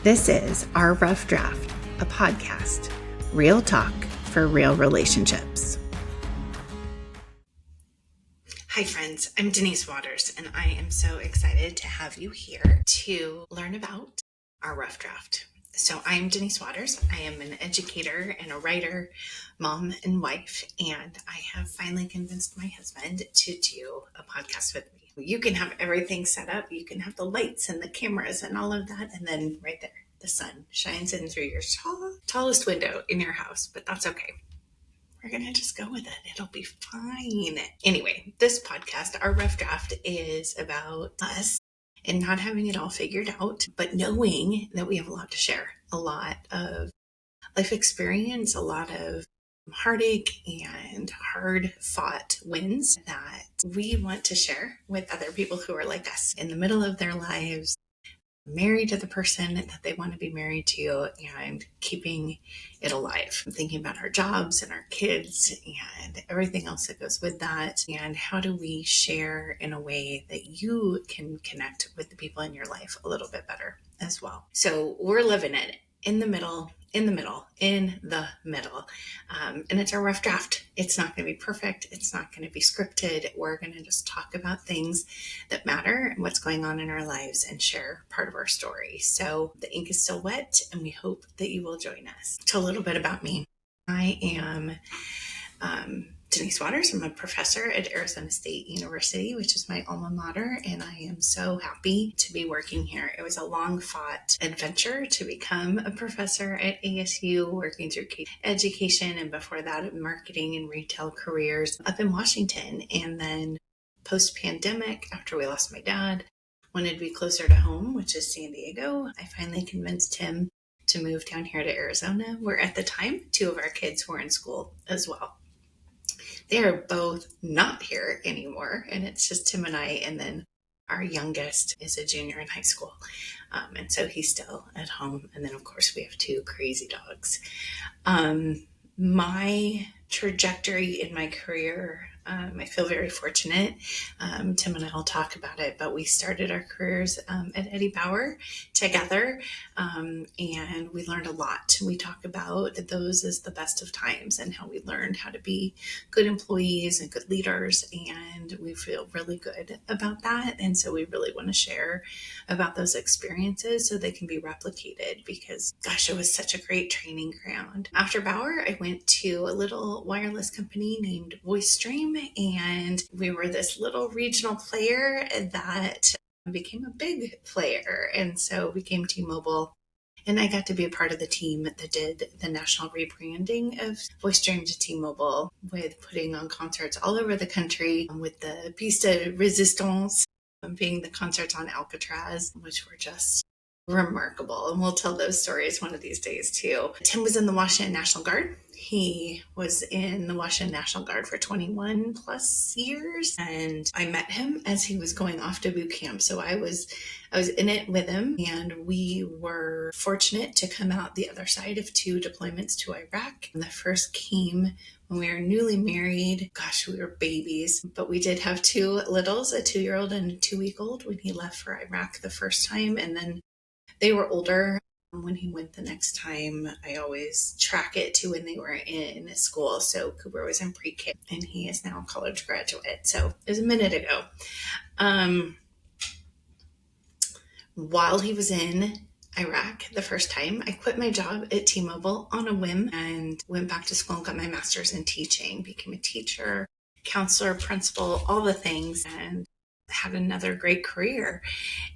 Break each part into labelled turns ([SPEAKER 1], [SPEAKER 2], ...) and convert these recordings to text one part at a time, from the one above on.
[SPEAKER 1] This is Our Rough Draft, a podcast, real talk for real relationships. Hi friends, I'm Denise Waters, and I am so excited to have you here to learn about our rough draft. So I'm Denise Waters. I am an educator and a writer, mom and wife, and I have finally convinced my husband to do a podcast with me. You can have everything set up. You can have the lights and the cameras and all of that, and then right there, the sun shines in through your tallest window in your house, but that's okay. We're going to just go with it. It'll be fine. Anyway, this podcast, Our Rough Draft, is about us and not having it all figured out, but knowing that we have a lot to share, a lot of life experience, a lot of heartache and hard fought wins that we want to share with other people who are like us in the middle of their lives, married to the person that they want to be married to, and keeping it alive. I'm thinking about our jobs and our kids and everything else that goes with that. And how do we share in a way that you can connect with the people in your life a little bit better as well. So we're living it in the middle. And it's a rough draft. It's not going to be perfect. It's not going to be scripted. We're going to just talk about things that matter and what's going on in our lives and share part of our story. So the ink is still wet, and we hope that you will join us. So a little bit about me. I am Denise Waters. I'm a professor at Arizona State University, which is my alma mater, and I am so happy to be working here. It was a long-fought adventure to become a professor at ASU, working through education, and before that, marketing and retail careers up in Washington. And then post-pandemic, after we lost my dad, wanted to be closer to home, which is San Diego. I finally convinced him to move down here to Arizona, where at the time, 2 of our kids were in school as well. They are both not here anymore, and it's just Tim and I, and then our youngest is a junior in high school, and so he's still at home. And then, of course, we have 2 crazy dogs. My trajectory in my career, I feel very fortunate. Tim and I will talk about it, but we started our careers at Eddie Bauer together, and we learned a lot. We talk about those as the best of times and how we learned how to be good employees and good leaders, and we feel really good about that. And so we really want to share about those experiences so they can be replicated, because gosh, it was such a great training ground. After Bauer, I went to a little wireless company named VoiceStream, and we were this little regional player that became a big player, and so became T-Mobile. And I got to be a part of the team that did the national rebranding of VoiceStream to T-Mobile, with putting on concerts all over the country, with the Piece de Resistance being the concerts on Alcatraz, which were just remarkable. And we'll tell those stories one of these days too. Tim was in the Washington National Guard. He was in the Washington National Guard for 21 plus years. And I met him as he was going off to boot camp. So I was in it with him, and we were fortunate to come out the other side of 2 deployments to Iraq. And the first came when we were newly married. Gosh, we were babies, but we did have 2 littles, a 2-year-old and a 2-week-old, when he left for Iraq the first time. And then they were older when he went the next time. I always track it to when they were in school. So Cooper was in pre-K, and he is now a college graduate. So it was a minute ago. While he was in Iraq the first time, I quit my job at T-Mobile on a whim and went back to school and got my master's in teaching, became a teacher, counselor, principal, all the things, and had another great career.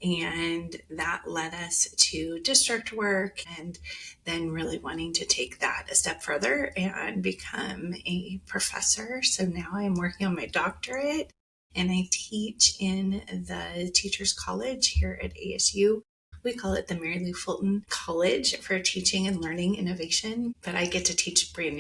[SPEAKER 1] And that led us to district work, and then really wanting to take that a step further and become a professor. So now I'm working on my doctorate, and I teach in the Teachers College here at ASU. We call it the Mary Lou Fulton College for Teaching and Learning Innovation, but I get to teach brand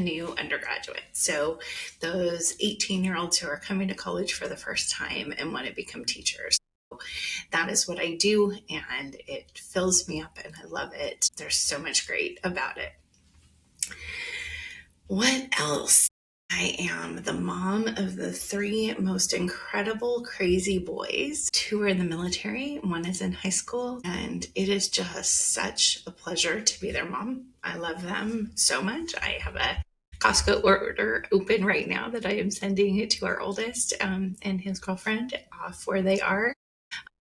[SPEAKER 1] new undergraduates. So those 18-year-olds who are coming to college for the first time and want to become teachers. So that is what I do, and it fills me up, and I love it. There's so much great about it. What else? I am the mom of the three most incredible, crazy boys. Two are in the military, one is in high school, and it is just such a pleasure to be their mom. I love them so much. I have a Costco order open right now that I am sending it to our oldest and his girlfriend off where they are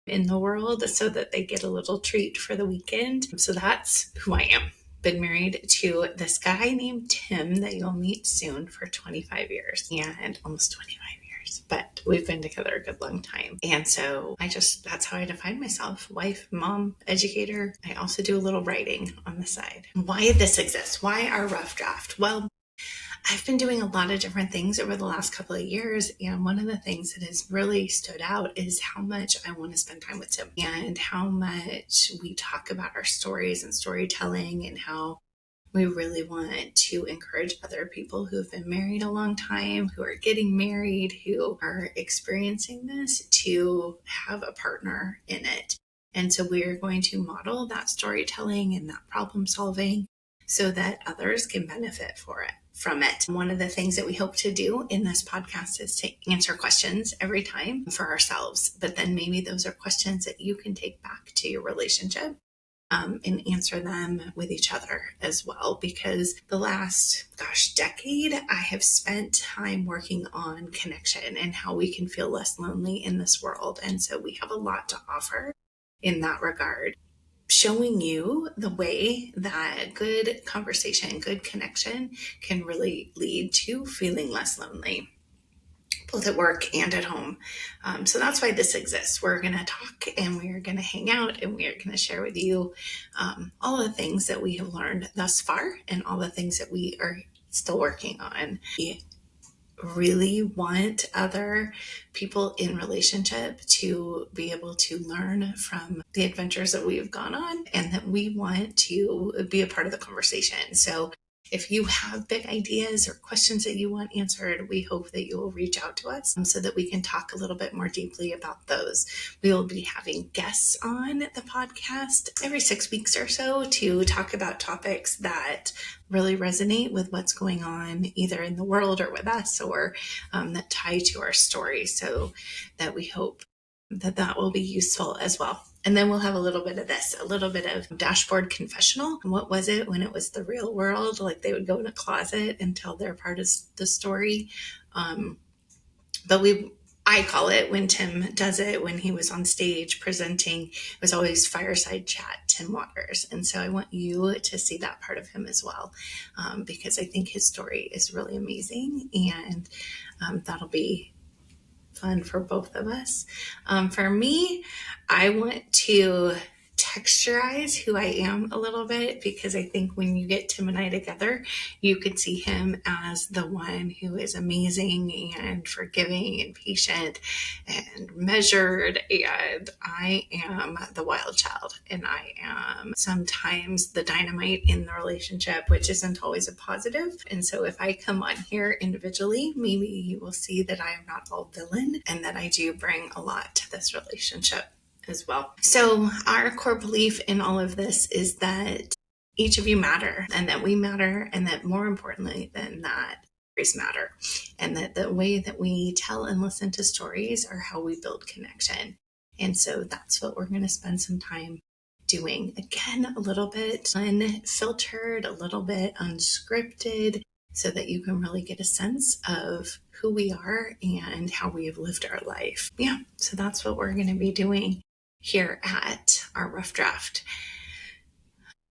[SPEAKER 1] in the world so that they get a little treat for the weekend. So that's who I am. Been married to this guy named Tim that you'll meet soon for 25 years and almost 25 years, but we've been together a good long time. And so that's how I define myself: wife, mom, educator. I also do a little writing on the side. Why this exists? Why our rough draft? Well, I've been doing a lot of different things over the last couple of years, and one of the things that has really stood out is how much I want to spend time with Tim and how much we talk about our stories and storytelling, and how we really want to encourage other people who have been married a long time, who are getting married, who are experiencing this, to have a partner in it. And so we are going to model that storytelling and that problem solving so that others can benefit from it. One of the things that we hope to do in this podcast is to answer questions every time for ourselves, but then maybe those are questions that you can take back to your relationship and answer them with each other as well. Because the last, decade, I have spent time working on connection and how we can feel less lonely in this world. And so we have a lot to offer in that regard, showing you the way that good conversation, good connection can really lead to feeling less lonely, both at work and at home. So that's why this exists. We're going to talk and we're going to hang out and we're going to share with you all the things that we have learned thus far and all the things that we are still working on. We really want other people in relationship to be able to learn from the adventures that we've gone on, and that we want to be a part of the conversation. So if you have big ideas or questions that you want answered, we hope that you will reach out to us so that we can talk a little bit more deeply about those. We will be having guests on the podcast every 6 weeks or so to talk about topics that really resonate with what's going on either in the world or with us, or that tie to our story, so that we hope that will be useful as well. And then we'll have a little bit of dashboard confessional. What was it when it was the real world? Like they would go in a closet and tell their part of the story. I call it, when Tim does it, when he was on stage presenting, it was always fireside chat, Tim Waters. And so I want you to see that part of him as well, because I think his story is really amazing, and that'll be fun for both of us. For me, I want to texturize who I am a little bit, because I think when you get Tim and I together, you could see him as the one who is amazing and forgiving and patient and measured, and I am the wild child, and I am sometimes the dynamite in the relationship, which isn't always a positive. And so if I come on here individually, maybe you will see that I am not all villain, and that I do bring a lot to this relationship as well. So our core belief in all of this is that each of you matter, and that we matter, and that more importantly than that, stories matter, and that the way that we tell and listen to stories are how we build connection. And so that's what we're going to spend some time doing. Again, a little bit unfiltered, a little bit unscripted, so that you can really get a sense of who we are and how we have lived our life. Yeah, so that's what we're going to be doing here at our rough draft.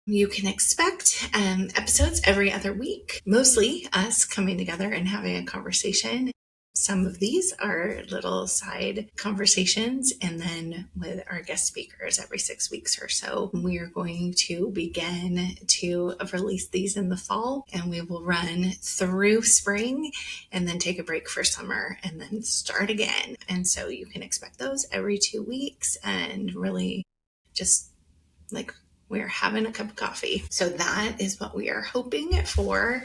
[SPEAKER 1] You can expect episodes every other week, mostly us coming together and having a conversation. Some of these are little side conversations, and then with our guest speakers every 6 weeks or so. We are going to begin to release these in the fall, and we will run through spring and then take a break for summer and then start again. And so you can expect those every 2 weeks, and really just like we're having a cup of coffee. So that is what we are hoping for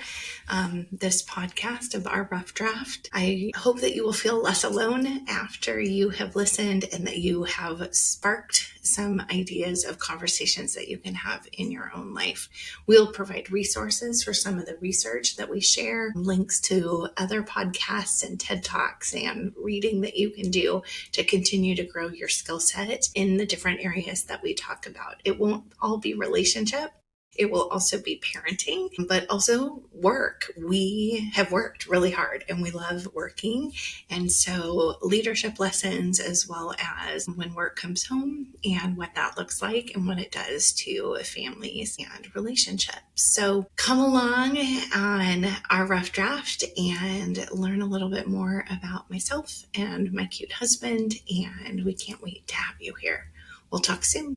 [SPEAKER 1] this podcast of our rough draft. I hope that you will feel less alone after you have listened and that you have sparked some ideas of conversations that you can have in your own life. We'll provide resources for some of the research that we share, links to other podcasts and TED Talks and reading that you can do to continue to grow your skill set in the different areas that we talk about. It won't all be relationship. It will also be parenting, but also work. We have worked really hard and we love working. And so leadership lessons, as well as when work comes home and what that looks like and what it does to families and relationships. So come along on our rough draft and learn a little bit more about myself and my cute husband. And we can't wait to have you here. We'll talk soon.